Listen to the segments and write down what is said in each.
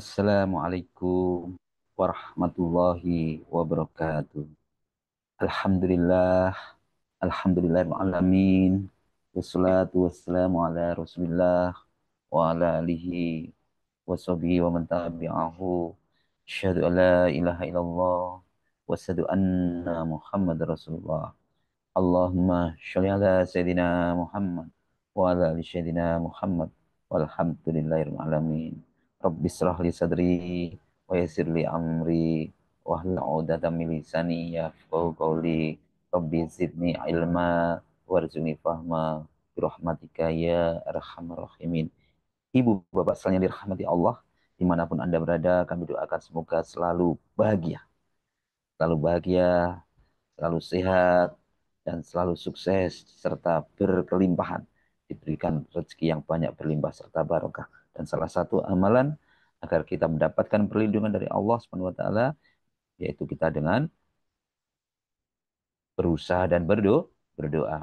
Assalamualaikum warahmatullahi wabarakatuh. Alhamdulillah, alhamdulillahirrahmanirrahim. Wassalatu wassalamu ala rasulillah wa ala alihi wa sahbihi wa man tabi'ahu. Asyhadu an la ilaha illallah wa asyhadu anna Muhammad Rasulullah. Allahumma sholli ala Sayyidina Muhammad wa ala ali Sayyidina Muhammad walhamdulillahirabbil alamin. Rabbi israh li sadri wa yassir li amri wahlul 'uqdatam min lisani yafqahu qawli. Rabbi zidni ilma warzuqni fahma bi rahmatika ya arhamar rahimin. Ibu bapak sekalian dirahmati Allah, dimanapun Anda berada, kami doakan semoga selalu bahagia, selalu sehat, dan selalu sukses serta berkelimpahan, diberikan rezeki yang banyak berlimpah serta barokah. Dan salah satu amalan agar kita mendapatkan perlindungan dari Allah Subhanahu wa taala yaitu kita dengan berusaha dan berdoa.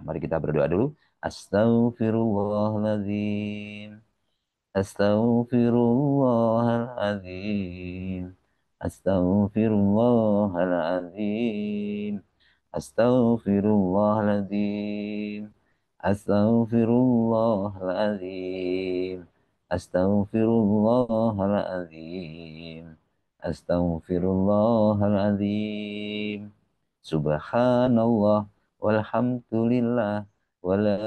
Mari kita berdoa dulu. Astaghfirullahaladzim. Astaghfirullahaladzim. Astaghfirullahaladzim. Astaghfirullahaladzim. Astaghfirullahaladzim. Astaghfirullahaladzim. Astaghfirullahaladzim. Subhanallah walhamdulillah wala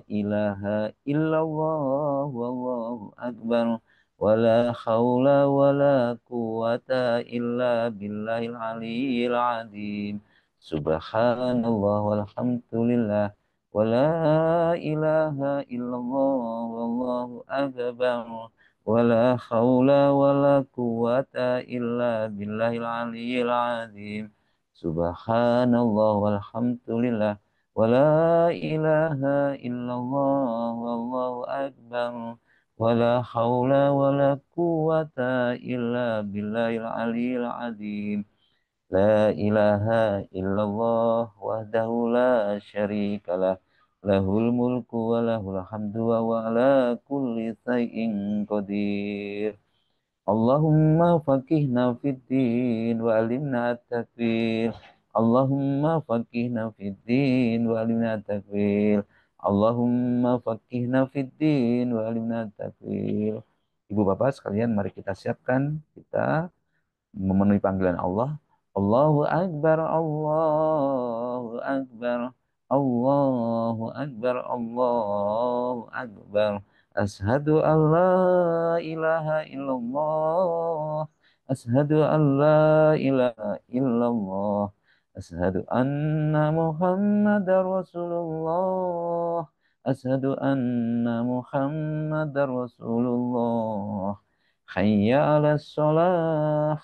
ilaha illallah wallahu akbar wala haula wala quwata illa billahil aliyyil azim. Subhanallah walhamdulillah wala ilaha illallah wallahu akbar wala haula wala quwata illa billahil aliyyil azim. Subhanallah walhamdulillah wala ilaha illallah wallahu akbar wala haula wala quwata illa billahil aliyyil azim. La ilaha illallah wahdahu la syarikalah lahul mulku wa lahul hamdu wa ala kulli syai'in qadir. Allahumma faqihna fid din wa alimna at-takwil. Allahumma faqihna fid din wa alimna at-takwil. Allahumma faqihna fid din wa alimna at-takwil. Ibu bapak sekalian, mari kita siapkan, kita memenuhi panggilan Allah. Allahu Akbar, Allahu Akbar, Allahu Akbar, Allahu Akbar. Ashadu an la ilaha illallah. Ashadu an la ilaha illallah. Ashadu anna Muhammadar Rasulullah. Ashadu anna Muhammadar Rasulullah. Hayya ala sholah.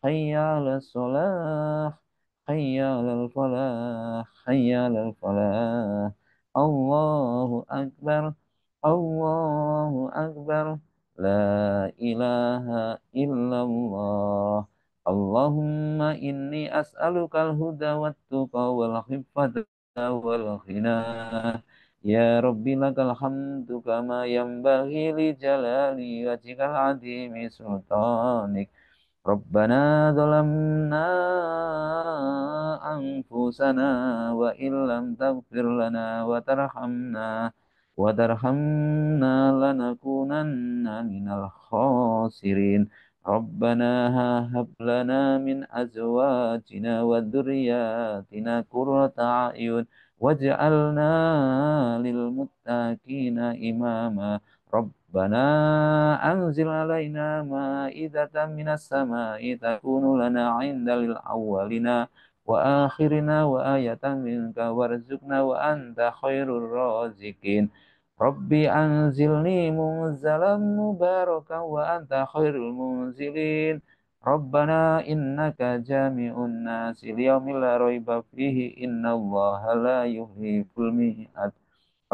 Hayya ala sholah. Hayya ala falah. Hayya ala falah. Allahu Akbar. Allahu Akbar. La ilaha illallah. Allahumma inni as'alukal huda wat tuqa wal hifata wal ghina. Ya Rabbi lakal hamdu kama yanbaghi li jalali wajhikal azimi sultanik. Rabbana zalamna anfusana wa illam taghfir lana wa tarhamna lanakunanna minal khasirin. Rabbana hab lana min azwajina wa dhurriyyatina qurrata a'yun waj'alna lil muttaqina imama. Rabbana anzil alaina ma'idatan minas sama'i takunu lana 'inda lil awwalina wa akhirina wa ayatan minka warzuqna wa anta khairur raziqin. Rabbi anzilni munzalan mubarakan wa anta khairul munzilin. Rabbana innaka jami'un nasi liyaumin la raiba fihi innallaha la yuhibbul mi'ad.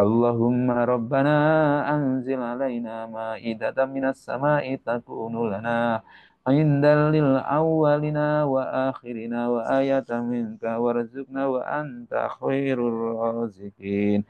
Allahumma rabbana anzil alaina ma'idatan minas sama'i takunu lana indal lil awwalina wa akhirina wa ayatan minka warzuqna wa anta khairur raziqin.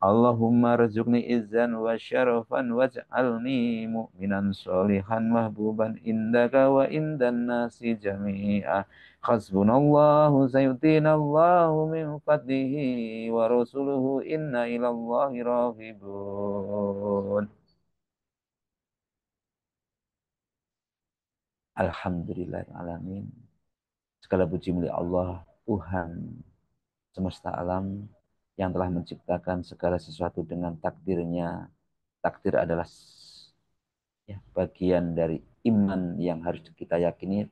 Allahumma rzuqni izzan wa syarafan waj'alni mu'minan sholihan mahbuban indaka wa indan nasi jami'a. Hasbunallahu sayutinallahu min fadlihi wa rasuluhu inna ilallahi raghibun. Alhamdulillahirrahmanirrahim. Segala puji milik Allah, Tuhan semesta alam yang telah menciptakan segala sesuatu dengan takdirnya. Takdir adalah ya, bagian dari iman yang harus kita yakini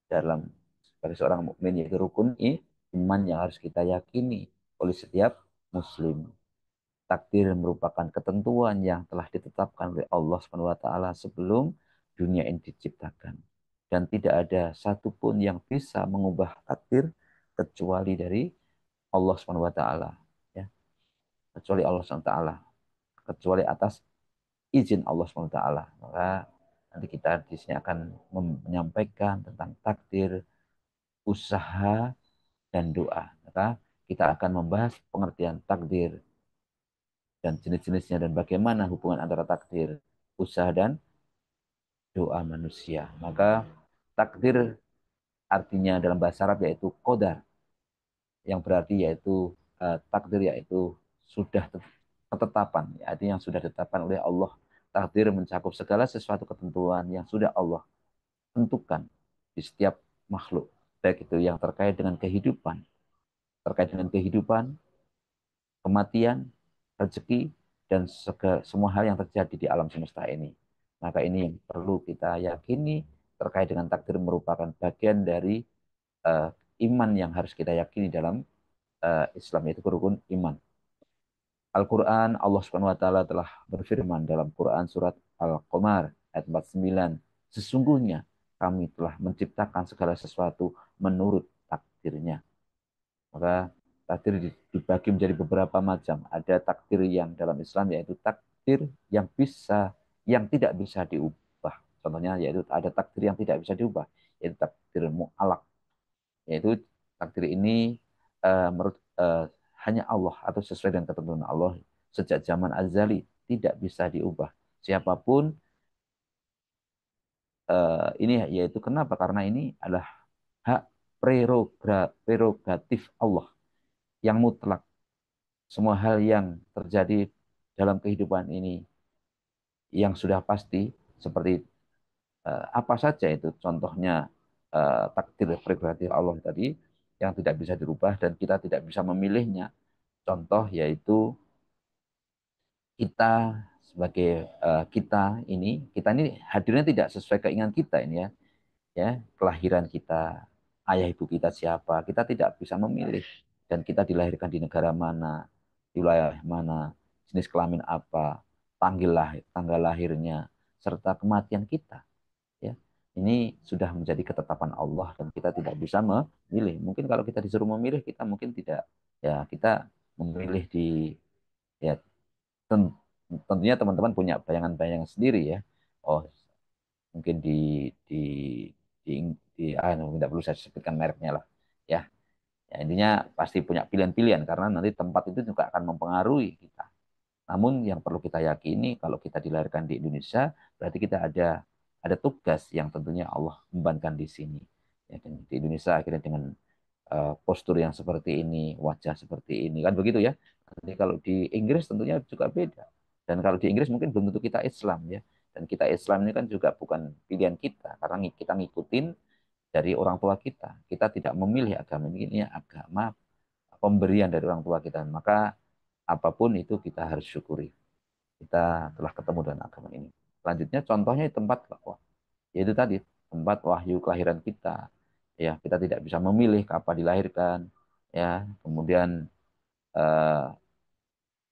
dalam sebagai seorang mukmin, yaitu rukun iman yang harus kita yakini oleh setiap muslim. Takdir merupakan ketentuan yang telah ditetapkan oleh Allah Subhanahu wa taala sebelum dunia ini diciptakan. Dan tidak ada satupun yang bisa mengubah takdir kecuali dari Allah Subhanahu wa taala, ya. Kecuali Allah Subhanahu wa taala, kecuali atas izin Allah Subhanahu wa taala. Maka nanti kita di sini akan menyampaikan tentang takdir, usaha, dan doa. Maka kita akan membahas pengertian takdir dan jenis-jenisnya dan bagaimana hubungan antara takdir, usaha, dan doa manusia. Maka takdir artinya dalam bahasa Arab yaitu qadar, yang berarti yaitu takdir yaitu sudah ketetapan, ya, artinya yang sudah ditetapkan oleh Allah. Takdir mencakup segala sesuatu ketentuan yang sudah Allah tentukan di setiap makhluk, baik itu yang terkait dengan kehidupan, kematian, rezeki, dan semua hal yang terjadi di alam semesta ini. Maka ini yang perlu kita yakini, terkait dengan takdir merupakan bagian dari uh, iman yang harus kita yakini dalam Islam, yaitu rukun iman. Al-Quran, Allah Subhanahu wa Ta'ala telah berfirman dalam Quran surat Al-Qamar ayat 49, sesungguhnya kami telah menciptakan segala sesuatu menurut takdirnya. Maka takdir dibagi menjadi beberapa macam. Ada takdir yang dalam Islam yaitu takdir yang tidak bisa diubah. Contohnya yaitu ada takdir yang tidak bisa diubah, yaitu takdir mu'alak. Yaitu takdir ini menurut hanya Allah atau sesuai dengan ketentuan Allah sejak zaman azali, tidak bisa diubah. Siapapun ini yaitu kenapa? Karena ini adalah hak prerogatif Allah yang mutlak. Semua hal yang terjadi dalam kehidupan ini yang sudah pasti seperti apa saja itu contohnya takdir prerogatif Allah tadi yang tidak bisa dirubah dan kita tidak bisa memilihnya. Contoh yaitu kita sebagai kita ini hadirnya tidak sesuai keinginan kita ini, ya, kelahiran kita, ayah ibu kita siapa, kita tidak bisa memilih, dan kita dilahirkan di negara mana, di wilayah mana, jenis kelamin apa, tanggal lahirnya, serta kematian kita, ya. Ini sudah menjadi ketetapan Allah dan kita tidak bisa memilih. Mungkin kalau kita disuruh memilih, kita mungkin tidak, ya, kita memilih ya, tentunya teman-teman punya bayangan-bayangan sendiri, ya. Oh, mungkin di di, tidak perlu saya sebutkan mereknya lah, ya. Ya, intinya pasti punya pilihan-pilihan karena nanti tempat itu juga akan mempengaruhi kita. Namun yang perlu kita yakini, kalau kita dilahirkan di Indonesia berarti kita ada tugas yang tentunya Allah membankan di sini, ya. Dan di Indonesia akhirnya dengan postur yang seperti ini, wajah seperti ini, kan begitu, ya. Nanti kalau di Inggris tentunya juga beda. Dan kalau di Inggris mungkin belum tentu kita Islam, ya. Dan kita Islam ini kan juga bukan pilihan kita, karena kita ngikutin dari orang tua kita. Kita tidak memilih agama ini, agama pemberian dari orang tua kita. Maka apapun itu kita harus syukuri. Kita telah ketemu dengan agama ini. Selanjutnya contohnya di tempat dakwah, yaitu tadi tempat wahyu kelahiran kita. Ya, kita tidak bisa memilih kapan dilahirkan, ya. Kemudian eh,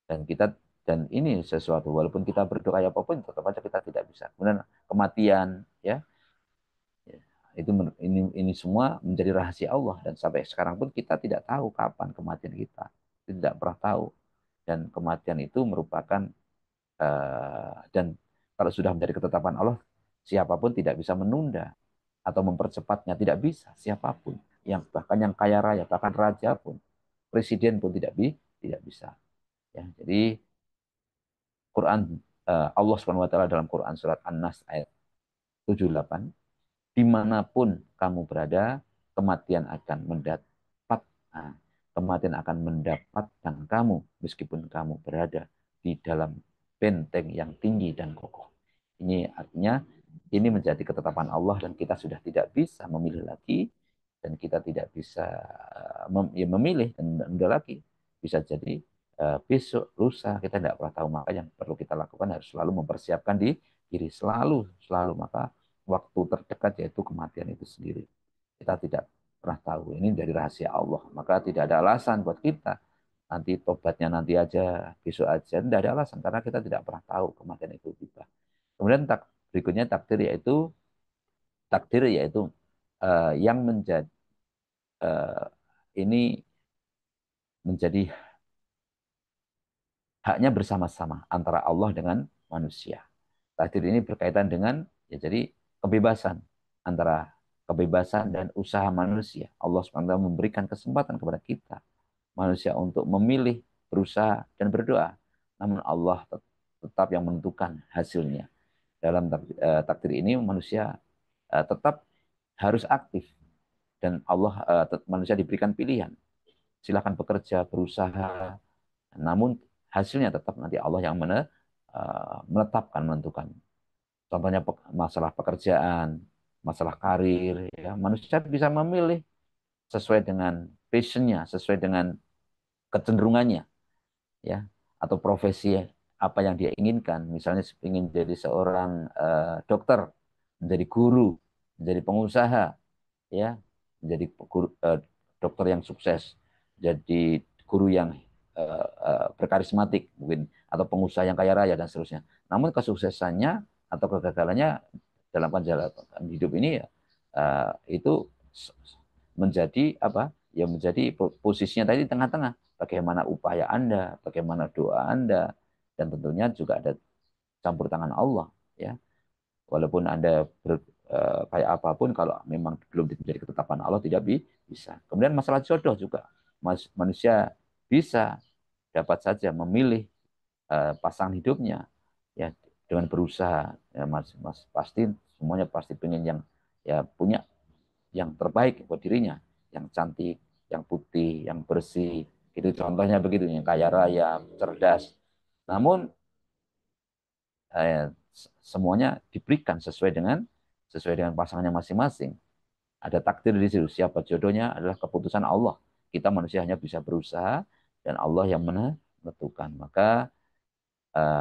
dan kita dan ini sesuatu walaupun kita berdoa apapun tetap saja kita tidak bisa. Kemudian kematian, ya. Ya, itu ini semua menjadi rahasia Allah dan sampai sekarang pun kita tidak tahu kapan kematian kita. Tidak pernah tahu. Dan kematian itu merupakan dan kalau sudah menjadi ketetapan Allah, siapapun tidak bisa menunda atau mempercepatnya, tidak bisa siapapun. Yang bahkan yang kaya raya, bahkan raja pun, presiden pun tidak bisa. Ya, jadi Quran Allah Subhanahu wa taala dalam Quran surat An-Nas ayat 78, dimanapun kamu berada, kematian akan mendapat, nah, kematian akan mendapatkan kamu meskipun kamu berada di dalam benteng yang tinggi dan kokoh. Ini artinya ini menjadi ketetapan Allah dan kita sudah tidak bisa memilih lagi dan kita tidak bisa ya, memilih dan menunda lagi. Bisa jadi besok, lusa, kita tidak pernah tahu. Maka yang perlu kita lakukan harus selalu mempersiapkan diri, selalu. Maka waktu terdekat yaitu kematian itu sendiri. Kita tidak pernah tahu. Ini dari rahasia Allah. Maka tidak ada alasan buat kita. Nanti tobatnya nanti aja, besok aja. Tidak ada alasan karena kita tidak pernah tahu kematian itu tiba. Kemudian berikutnya takdir yaitu yang menjadi uh, ini menjadi haknya bersama-sama antara Allah dengan manusia. Takdir ini berkaitan dengan ya jadi kebebasan antara kebebasan dan usaha manusia. Allah SWT memberikan kesempatan kepada kita manusia untuk memilih, berusaha dan berdoa. Namun Allah tetap yang menentukan hasilnya. Dalam takdir ini manusia tetap harus aktif dan manusia diberikan pilihan. Silakan bekerja, berusaha, namun hasilnya tetap nanti Allah yang menetapkan, menentukan. Contohnya masalah pekerjaan, masalah karir, ya, manusia bisa memilih sesuai dengan passionnya, sesuai dengan kecenderungannya, ya, atau profesi apa yang dia inginkan. Misalnya ingin jadi seorang dokter, menjadi guru, menjadi pengusaha, ya, menjadi dokter yang sukses, jadi guru yang berkarismatik mungkin, atau pengusaha yang kaya raya dan seterusnya. Namun kesuksesannya atau kegagalannya dalam perjalanan hidup ini ya itu menjadi apa? Ya menjadi posisinya tadi di tengah-tengah. Bagaimana upaya Anda, bagaimana doa Anda, dan tentunya juga ada campur tangan Allah, ya. Walaupun Anda kayak apapun, kalau memang belum menjadi ketetapan Allah tidak bisa. Kemudian masalah jodoh juga, manusia bisa dapat saja memilih pasangan hidupnya, ya, dengan berusaha, ya, mas pasti semuanya pasti pengen yang ya punya yang terbaik buat dirinya, yang cantik, yang putih, yang bersih, itu contohnya begitu, yang kaya raya, cerdas. Namun semuanya diberikan sesuai dengan pasangannya masing-masing. Ada takdir di situ. Siapa jodohnya adalah keputusan Allah. Kita manusia hanya bisa berusaha dan Allah yang menentukan. Maka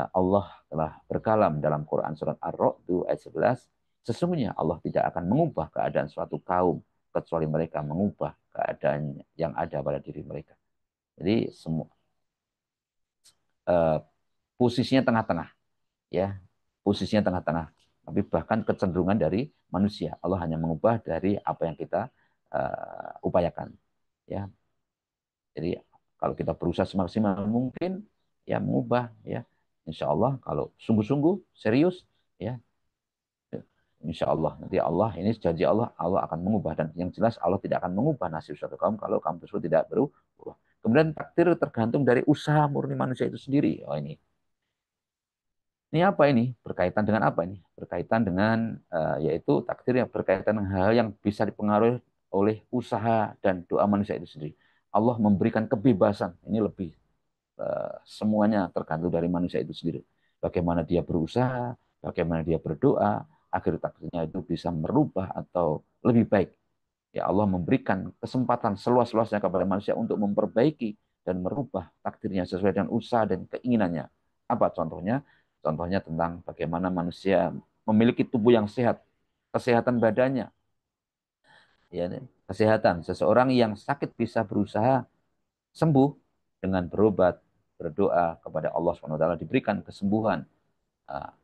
Allah telah berkalam dalam Quran surat Ar-Ra'd ayat 11, sesungguhnya Allah tidak akan mengubah keadaan suatu kaum kecuali mereka mengubah keadaan yang ada pada diri mereka. Jadi semua uh, posisinya tengah-tengah, ya, posisinya tengah-tengah. Tapi bahkan kecenderungan dari manusia, Allah hanya mengubah dari apa yang kita upayakan, ya. Jadi kalau kita berusaha semaksimal mungkin, ya mengubah, ya, Insya Allah kalau sungguh-sungguh serius, ya, Insya Allah nanti Allah ini janji Allah, Allah akan mengubah, dan yang jelas Allah tidak akan mengubah nasib suatu kaum kalau kaum tersebut tidak berubah. Kemudian takdir tergantung dari usaha murni manusia itu sendiri. Oh, ini apa ini? Berkaitan dengan apa ini? Berkaitan dengan yaitu takdir yang berkaitan dengan hal yang bisa dipengaruhi oleh usaha dan doa manusia itu sendiri. Allah memberikan kebebasan. Ini lebih semuanya tergantung dari manusia itu sendiri. Bagaimana dia berusaha, bagaimana dia berdoa, akhir takdirnya itu bisa merubah atau lebih baik. Ya, Allah memberikan kesempatan seluas-luasnya kepada manusia untuk memperbaiki dan merubah takdirnya sesuai dengan usaha dan keinginannya. Apa contohnya? Contohnya tentang bagaimana manusia memiliki tubuh yang sehat, kesehatan badannya, ya, kesehatan. Seseorang yang sakit bisa berusaha sembuh dengan berobat, berdoa kepada Allah SWT, diberikan kesembuhan. Ah,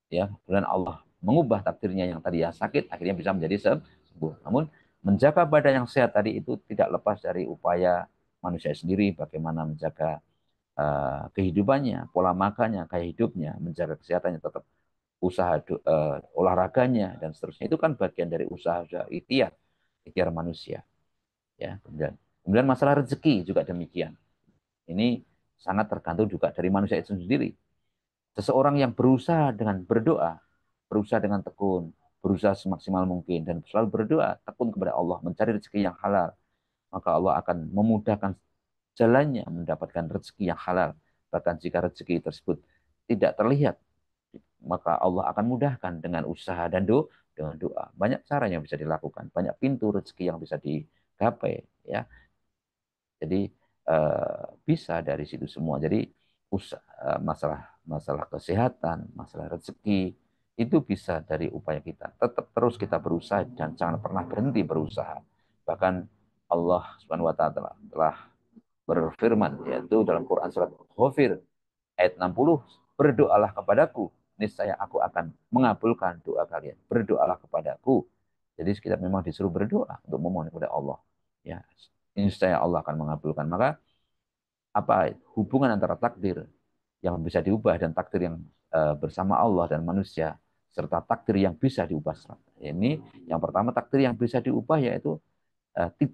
ya, kemudian Allah mengubah takdirnya yang tadi ya sakit, akhirnya bisa menjadi sembuh. Namun menjaga badan yang sehat tadi itu tidak lepas dari upaya manusia sendiri, bagaimana menjaga kehidupannya, pola makannya, gaya hidupnya, menjaga kesehatannya, tetap usaha olahraganya dan seterusnya. Itu kan bagian dari usaha ikhtiar manusia, ya. Kemudian masalah rezeki juga demikian. Ini sangat tergantung juga dari manusia itu sendiri. Seseorang yang berusaha dengan berdoa, berusaha dengan tekun, berusaha semaksimal mungkin, dan selalu berdoa, tekun kepada Allah, mencari rezeki yang halal, maka Allah akan memudahkan jalannya mendapatkan rezeki yang halal. Bahkan jika rezeki tersebut tidak terlihat, maka Allah akan mudahkan dengan usaha dan dengan doa. Banyak cara yang bisa dilakukan, banyak pintu rezeki yang bisa digapai, ya. Jadi bisa dari situ semua. Jadi masalah masalah kesehatan, masalah rezeki itu bisa dari upaya kita. Tetap terus kita berusaha dan jangan pernah berhenti berusaha. Bahkan Allah Subhanahu wa taala telah berfirman yaitu dalam Quran surat Ghafir ayat 60, berdoalah kepadaku, niscaya aku akan mengabulkan doa kalian. Berdoalah kepadaku. Jadi kita memang disuruh berdoa untuk memohon kepada Allah. Ya, niscaya Allah akan mengabulkan. Maka apa hubungan antara takdir yang bisa diubah dan takdir yang bersama Allah dan manusia serta takdir yang bisa diubah. Ini yang pertama, takdir yang bisa diubah yaitu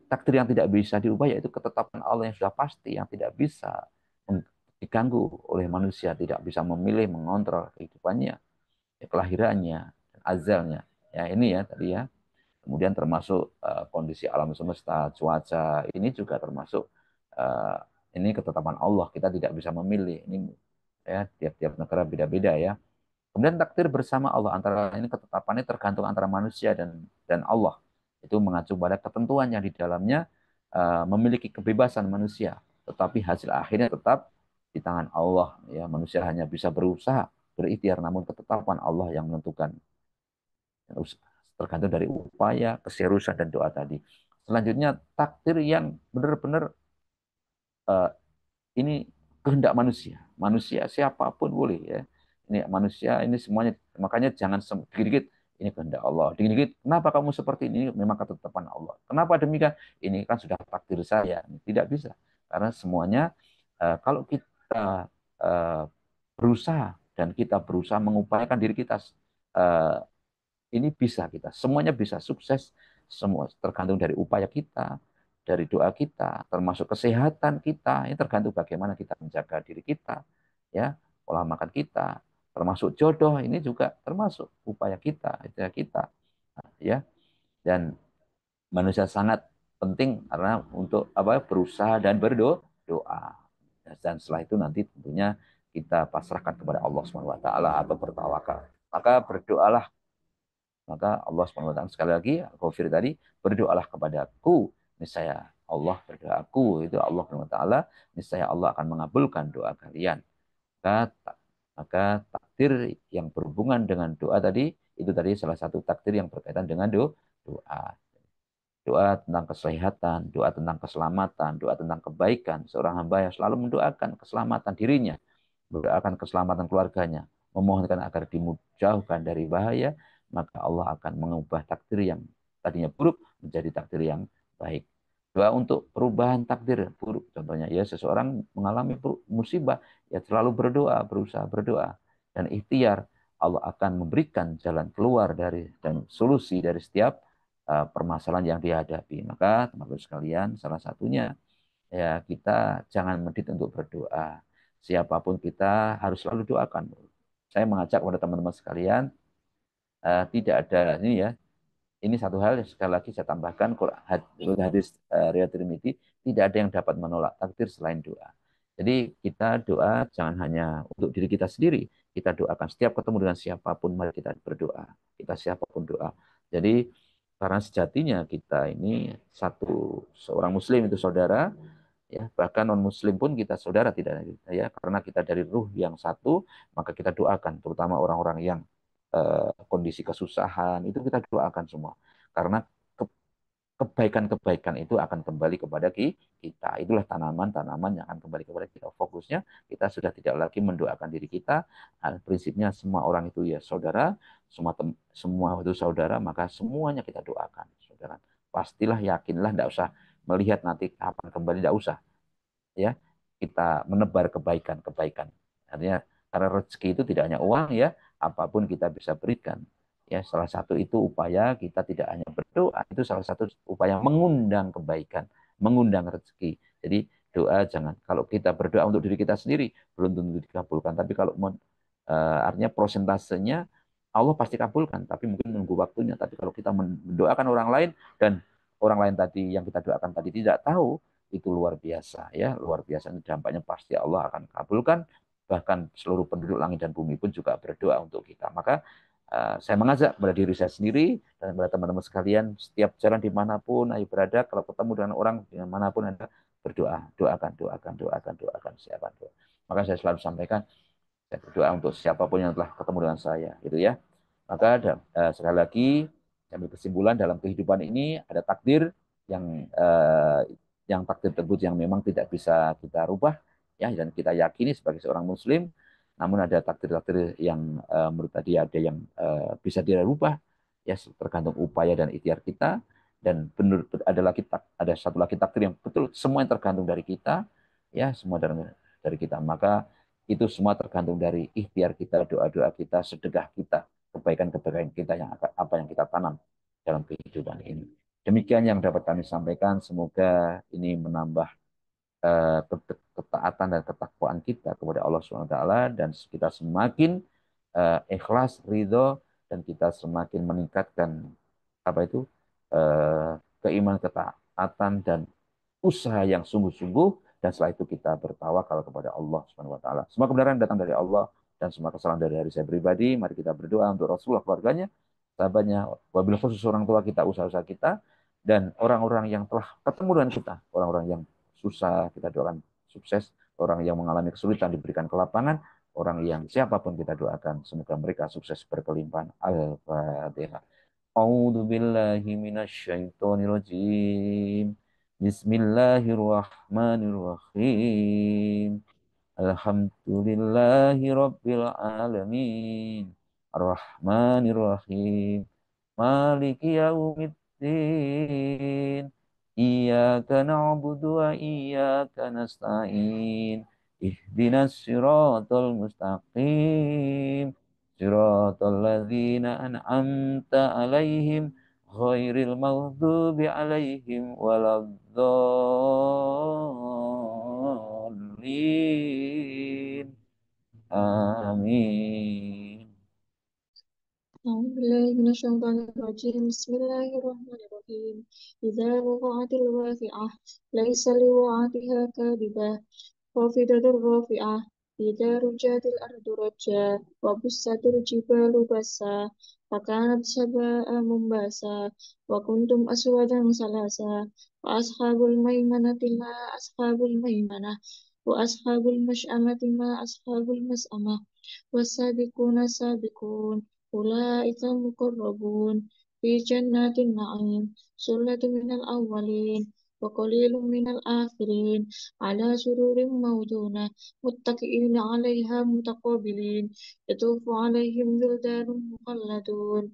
takdir yang tidak bisa diubah yaitu ketetapan Allah yang sudah pasti, yang tidak bisa diganggu oleh manusia, tidak bisa memilih, mengontrol kehidupannya, ya, kelahirannya, azalnya. Ya ini ya tadi ya. Kemudian termasuk kondisi alam semesta, cuaca, ini juga termasuk uh, ini ketetapan Allah. Kita tidak bisa memilih. Ini ya tiap-tiap negara beda-beda ya. Kemudian takdir bersama Allah, antara ini ketetapannya tergantung antara manusia dan Allah. Itu mengacu pada ketentuan yang di dalamnya memiliki kebebasan manusia, tetapi hasil akhirnya tetap di tangan Allah. Ya, manusia hanya bisa berusaha, berikhtiar, namun ketetapan Allah yang menentukan. Tergantung dari upaya, keseriusan dan doa tadi. Selanjutnya takdir yang benar-benar uh, ini kehendak manusia. Manusia siapapun boleh ya. Ini manusia ini semuanya, makanya jangan dikit-dikit ini kehendak Allah. Dikit-dikit kenapa kamu seperti ini? Memang ketetapan Allah. Kenapa demikian? Ini kan sudah takdir saya. Tidak bisa. Karena semuanya kalau kita uh, berusaha dan kita berusaha mengupayakan diri kita uh, ini bisa kita. Semuanya bisa sukses. Semua tergantung dari upaya kita, dari doa kita, termasuk kesehatan kita. Ini tergantung bagaimana kita menjaga diri kita, ya, pola makan kita, termasuk jodoh ini juga termasuk upaya kita, upaya kita, ya. Dan manusia sangat penting karena untuk apa berusaha dan berdoa. Dan setelah itu nanti tentunya kita pasrahkan kepada Allah Subhanahu wa taala atau bertawakal. Maka berdoalah, maka Allah SWT sekali lagi, Ghafir tadi, berdoalah kepadaku, niscaya Allah berdoaku, itu Allah SWT, niscaya Allah akan mengabulkan doa kalian. Maka, maka takdir yang berhubungan dengan doa tadi, itu tadi salah satu takdir yang berkaitan dengan doa. Doa tentang kesehatan, doa tentang keselamatan, doa tentang kebaikan. Seorang hamba yang selalu mendoakan keselamatan dirinya, mendoakan keselamatan keluarganya, memohonkan agar dimujauhkan dari bahaya, maka Allah akan mengubah takdir yang tadinya buruk menjadi takdir yang baik. Doa untuk perubahan takdir buruk, contohnya ya seseorang mengalami musibah, ya selalu berdoa, berusaha berdoa dan ikhtiar, Allah akan memberikan jalan keluar dari dan solusi dari setiap permasalahan yang dihadapi. Maka teman-teman sekalian, salah satunya ya kita jangan medit untuk berdoa. Siapapun kita harus selalu doakan. Saya mengajak kepada teman-teman sekalian, tidak ada ini ya. Ini satu hal yang sekali lagi saya tambahkan, hadis riwayat Tirmidzi, tidak ada yang dapat menolak takdir selain doa. Jadi kita doa jangan hanya untuk diri kita sendiri, kita doakan setiap ketemu dengan siapapun, mari kita berdoa. Kita siapapun doa. Jadi karena sejatinya kita ini satu, seorang muslim itu saudara, ya bahkan non muslim pun kita saudara, tidak ya, karena kita dari ruh yang satu, maka kita doakan terutama orang-orang yang kondisi kesusahan itu kita doakan semua, karena kebaikan-kebaikan itu akan kembali kepada kita. Itulah tanaman-tanaman yang akan kembali kepada kita. Fokusnya kita sudah tidak lagi mendoakan diri kita. Prinsipnya semua orang itu ya saudara, semua itu saudara, maka semuanya kita doakan. Saudara, pastilah yakinlah, tidak usah melihat nanti kapan kembali, tidak usah. Ya, kita menebar kebaikan-kebaikan. Artinya karena rezeki itu tidak hanya uang ya, apapun kita bisa berikan. Ya, salah satu itu upaya kita tidak hanya berdoa, itu salah satu upaya mengundang kebaikan, mengundang rezeki. Jadi doa jangan, kalau kita berdoa untuk diri kita sendiri belum tentu dikabulkan, tapi kalau Artinya prosentasenya Allah pasti kabulkan, tapi mungkin menunggu waktunya. Tapi kalau kita mendoakan orang lain dan orang lain tadi yang kita doakan tadi tidak tahu, itu luar biasa ya, luar biasa. Dampaknya pasti Allah akan kabulkan. Bahkan seluruh penduduk langit dan bumi pun juga berdoa untuk kita. Maka saya mengajak kepada diri saya sendiri dan kepada teman-teman sekalian, setiap jalan dimanapun ayo berada, kalau ketemu dengan orang dimanapun Anda berdoa, doakan, doakan, doakan, doakan, siapkan doa. Maka saya selalu sampaikan, saya berdoa untuk siapapun yang telah ketemu dengan saya, gitu ya. Maka sekali lagi, ambil kesimpulan dalam kehidupan ini ada takdir yang takdir tersebut yang memang tidak bisa kita rubah, ya, dan kita yakini sebagai seorang Muslim. Namun ada takdir-takdir yang menurut tadi ada yang bisa dirubah, ya, tergantung upaya dan ikhtiar kita. Dan benar ada satu lagi takdir yang betul semua yang tergantung dari kita, ya, semua dari kita. Maka itu semua tergantung dari ikhtiar kita, doa-doa kita, sedekah kita, kebaikan-kebaikan kita yang apa yang kita tanam dalam kehidupan ini. Demikian yang dapat kami sampaikan. Semoga ini menambah ketaatan dan ketakwaan kita kepada Allah Subhanahu Wa Taala dan kita semakin ikhlas, ridho, dan kita semakin meningkatkan apa itu keimanan, ketaatan, dan usaha yang sungguh-sungguh, dan setelah itu kita bertawakal kepada Allah Subhanahu wa taala. Semua kebenaran datang dari Allah dan semua kesalahan dari diri saya pribadi. Mari kita berdoa untuk Rasulullah, keluarganya, sahabatnya, wabil khusus orang tua kita, usaha-usaha kita, dan orang-orang yang telah ketemu dengan kita, orang-orang yang susah kita doakan sukses, orang yang mengalami kesulitan diberikan kelapangan, orang yang siapapun kita doakan semoga mereka sukses berkelimpahan. Al-Fatihah. A'udzu billahi minasyaitonir rajim. Bismillahirrahmanirrahim. Alhamdulillahi rabbil alamin. Ar-Rahmanir-Rahim. Maliki yaumiddin. Iyyaka na'budu wa iyyaka nasta'in. Ihdinas siratal mustaqim. Siratal ladzina an'amta alaihim ghairil maghdubi alaihim waladdallin. Amin. أعوذ بالله من الشيطان الرجيم بسم الله الرحمن الرحيم إذا وقعت الواقعة ليس لوقعتها كاذبة خافضة رافعة إذا رجت الأرض رجا وبست الجبال بسا فكانت سباء منباسا وكنتم أسودا ثلاثا وأصحاب الميمنة ما أصحاب الميمنة وأصحاب المشأمة ما أصحاب المسأمة والسابقون السابقون أولئك المقربون في جنات النعيم ثلة من الأولين وقليل من الآخرين على سرور موضونة متكئين عليها متقابلين يطوف عليهم ولدان مخلدون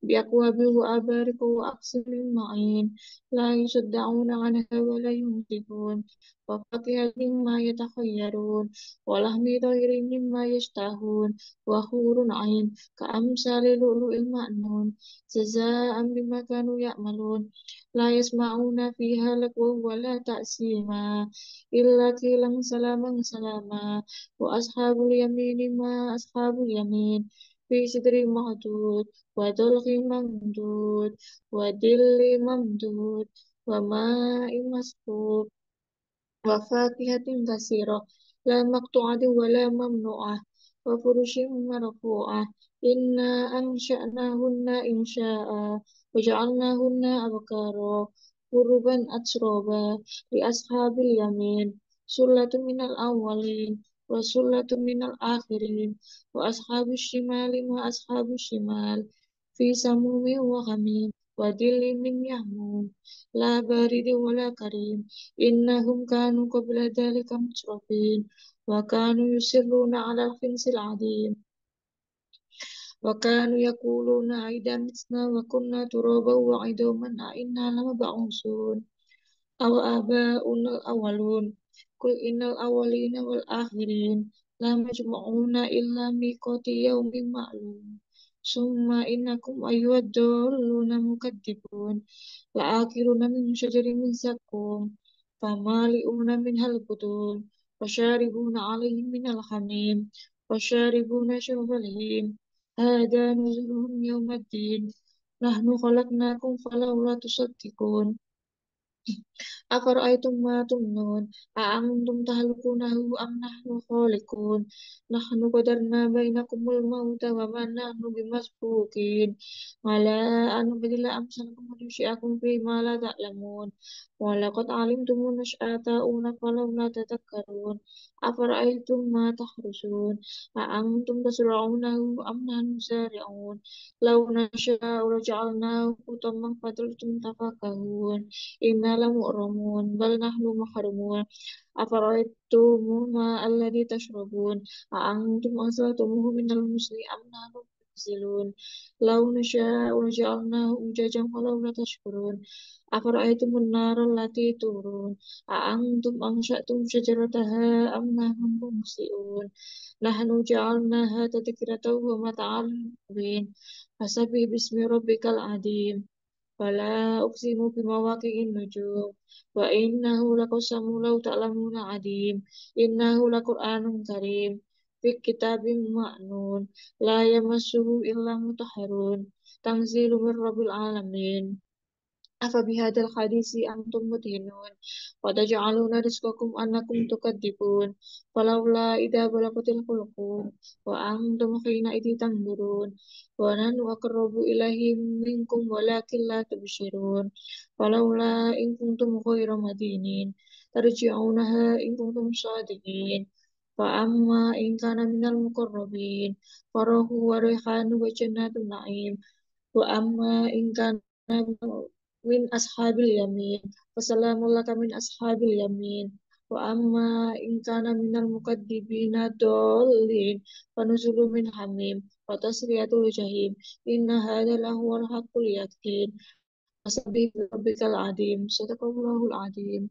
بأكواب وأبارك وأكس من معين لا يصدعون عنها ولا ينزفون وفاكهة مما يتخيرون ولحم طير مما يشتهون وحور عين كأمثال اللؤلؤ المكنون جزاء بما كانوا يعملون لا يسمعون فيها لغوا ولا تأثيما إلا قيلا سلاما سلاما وأصحاب اليمين ما أصحاب اليمين في سدر مهدود وطلق ممدود وظل ممدود وماء مسكوب وفاكهة كثيرة لا مقطوعة ولا ممنوعة وفرش مرفوعة إنا أنشأناهن إنشاء وجعلناهن أبكارا عربا أترابا لأصحاب اليمين سلة من الأولين وسلة من الآخرين وأصحاب الشمال ما أصحاب الشمال في سموم وغميم وظل من يحموم لا بارد ولا كريم إنهم كانوا قبل ذلك مترفين وكانوا يصرون على الحنث العظيم وكانوا يقولون أئذا متنا وكنا ترابا وعظاما أئنا لمبعوثون أو آباؤنا الأولون قل إن الأولين والآخرين لمجموعون إلى ميقات يوم معلوم ثم إنكم أيها الضالون مكذبون لآكلون من شجر من زقوم فمالئون منها البطون وشاربون عليه من الحميم فشاربون شرب الهيم هذا نزلهم يوم الدين نحن خلقناكم فلولا تصدقون أفرأيتم ما تمنون أأنتم تخلقونه أم نحن الخالقون نحن قدرنا بينكم الموت وما نحن بمسبوقين على أن نبدل أمثالكم وننشئكم فيما لا تعلمون ولقد علمتم النشأة الأولى فلولا تذكرون أفرأيتم ما تحرسون أأنتم تزرعونه أم نحن الزارعون لو نشاء لجعلناه حطاما فظلتم تفكهون إنا لمغرمون بل نحن محرومون أفرأيتم الماء الذي تشربون أأنتم أنزلتموه من المزن أم نحن المنزلون لو نشاء لجعلناه أجاجا فلولا تشكرون أفرأيتم النار التي تورون أأنتم أنشأتم شجرتها أم نحن المنشئون نحن جعلناها تذكرة ومتاعا للمقوين فسبح باسم ربك العظيم فلا أقسم بمواقع النجوم وإنه لقسم لو تعلمون عظيم إنه لقرآن كريم في كتاب مكنون لا يمسه إلا المطهرون تنزيل من رب العالمين أفبهذا الحديث أنتم مدهنون وتجعلون رزقكم أنكم تكذبون فلولا إذا بلغت الحلقوم وأنتم حينئذ تنظرون ونحن أقرب إليه منكم ولكن لا تبصرون فلولا إن كنتم غير مدينين ترجعونها إن كنتم صادقين فأما إن كان من المقربين فروح وريحان وجنات النعيم وأما إن كان من أصحاب اليمين فسلام لك من أصحاب اليمين وأما إن كان من المكذبين الضالين فنزل من حميم وتصلية الجحيم إن هذا لهو الحق اليقين فسبح بربك العظيم صدق الله العظيم